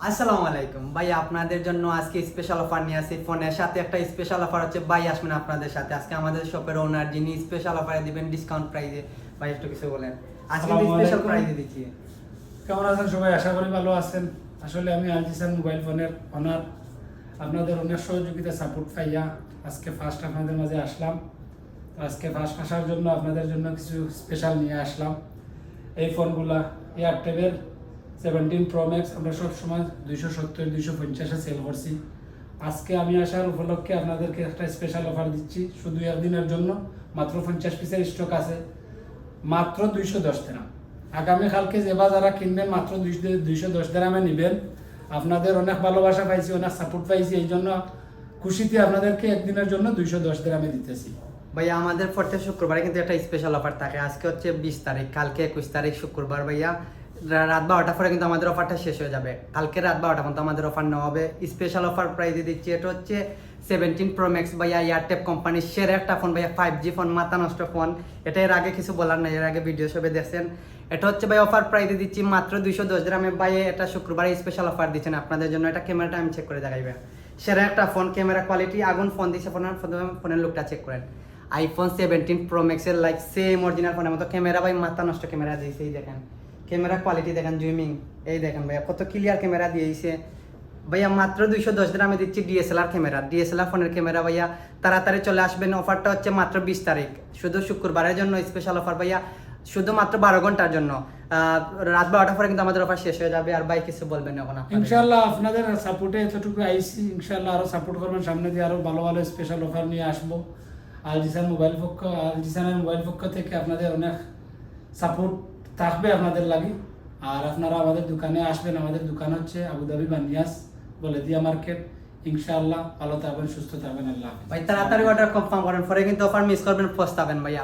আসসালামু আলাইকুম ভাই, আপনাদের জন্য আজকে স্পেশাল অফার নিয়ে আসি। ফোনের সাথে একটা স্পেশাল অফার হচ্ছে ভাই আসবেন আপনাদের সাথে। আজকে আমাদের শপের ওনার যিনি স্পেশাল অফারে দিবেন ডিসকাউন্ট প্রাইসে। ভাই একটু কিছু বলেন, আজকে আসসালামু স্পেশাল আলাইকুম। প্রাইসে দিচ্ছি। কেমন আছেন সবাই? আশা করি ভালো আছেন। আসলে আমি আলজিসান মোবাইল ফোনের অনার, আপনাদের অনেক সহযোগিতা সাপোর্ট পাইয়া আজকে ফার্স্ট আপনাদের মাঝে আসলাম। তো আজকে ফার্স্ট আসার জন্য আপনাদের জন্য কিছু স্পেশাল নিয়ে আসলাম। এই ফোনগুলা এয়ারটেলের 17 প্রো ম্যাক্স আমরা সব সময় 270-250-এ সেল করছি। আজকে আমি আসার উপলক্ষে আপনাদেরকে একটা স্পেশাল অফার দিচ্ছি, শুধু একদিনের জন্য। মাত্র 50 পিসের স্টক আছে, মাত্র 210 দিরহাম। আগামীকালকে যেবা যারা কিনবেন মাত্র 210 দিরহামে নেবেন। আপনাদের অনেক ভালোবাসা পাইছি, অনেক সাপোর্ট পাইছি, এই জন্য খুশিতে আপনাদেরকে একদিনের জন্য 210 দিরহামে দিতেছি। ভাইয়া আমাদের প্রত্যেক শুক্রবারে কিন্তু একটা স্পেশাল অফার থাকে। আজকে হচ্ছে 20 তারিখ, কালকে 21 তারিখ শুক্রবার ভাইয়া রাত 12টার পরে কিন্তু আমাদের অফারটা শেষ হয়ে যাবে। কালকে রাত 12টা পর্যন্ত আমাদের অফার নেওয়া হবে। স্পেশাল অফার প্রাইসে দিচ্ছি। এটা হচ্ছে 17 প্রো ম্যাক্স ভাইয়া, এয়ারটেল কোম্পানির সেরা একটা ফোন ভাইয়া, 5G ফোন, মাথা নষ্ট ফোন। এটা এর আগে কিছু বলার নাই, এর আগে ভিডিও সবে দেখছেন। এটা হচ্ছে ভাই অফার প্রাইসে দিচ্ছি মাত্র 210 দিরহামে। ভাই এটা শুক্রবারে স্পেশাল অফার দিচ্ছেন আপনাদের জন্য। এটা ক্যামেরাটা আমি চেক করে দেখাইবে, সেরা একটা ফোন, ক্যামেরা কোয়ালিটি আগুন ফোন দিচ্ছে। ফোনের লুকটা চেক করেন। আইফোন 17 প্রো ম্যাক্সের লাইক সেম অরিজিনাল ফোনের মতো ক্যামেরা ভাই, মাথা নষ্ট ক্যামেরা দিয়েছে। এই দেখেন ক্যামেরা কোয়ালিটি দেখেন, জুমিং এই দেখেন ভাইয়া কত ক্লিয়ার ক্যামেরা দিয়েছে ভাইয়া। মাত্র 210 দিরহামে দিচ্ছি ডিএসএলআর ক্যামেরা, ডিএসএলআর ফোনের ক্যামেরা ভাইয়া। তাড়াতাড়ি চলে আসবেন, অফারটা হচ্ছে মাত্র 20 তারিখ, শুধু শুক্রবারের জন্য স্পেশাল অফার ভাইয়া, শুধুমাত্র 12 ঘন্টার জন্য। রাত 12টার পরে কিন্তু আমাদের অফার শেষ হয়ে যাবে। আর ভাই কিছু বলবেন এখন আপনাদের? ইনশাআল্লাহ আপনাদের সাপোর্টে এতটুকু আইসি, ইনশাআল্লাহ আরো সাপোর্ট করবেন, সামনে দিয়ে আরো ভালো ভালো স্পেশাল অফার নিয়ে আসবো। আলজিসানের মোবাইল পক্ষ থেকে আপনাদের অনেক সাপোর্ট থাকবে আপনাদের লাগি। আর আপনারা আমাদের দোকানে আসবেন। আমাদের দোকান হচ্ছে আবুধাবি বানিয়াস বলেদিয়া মার্কেট। ইনশাআল্লাহ ভালো থাকবেন, সুস্থ থাকবেন। আল্লাহ হাফেজ। ভাই তাড়াতাড়ি অর্ডার কনফার্ম করেন, পরে কিন্তু অফার মিস করবেন, পস্তাবেন ভাইয়া।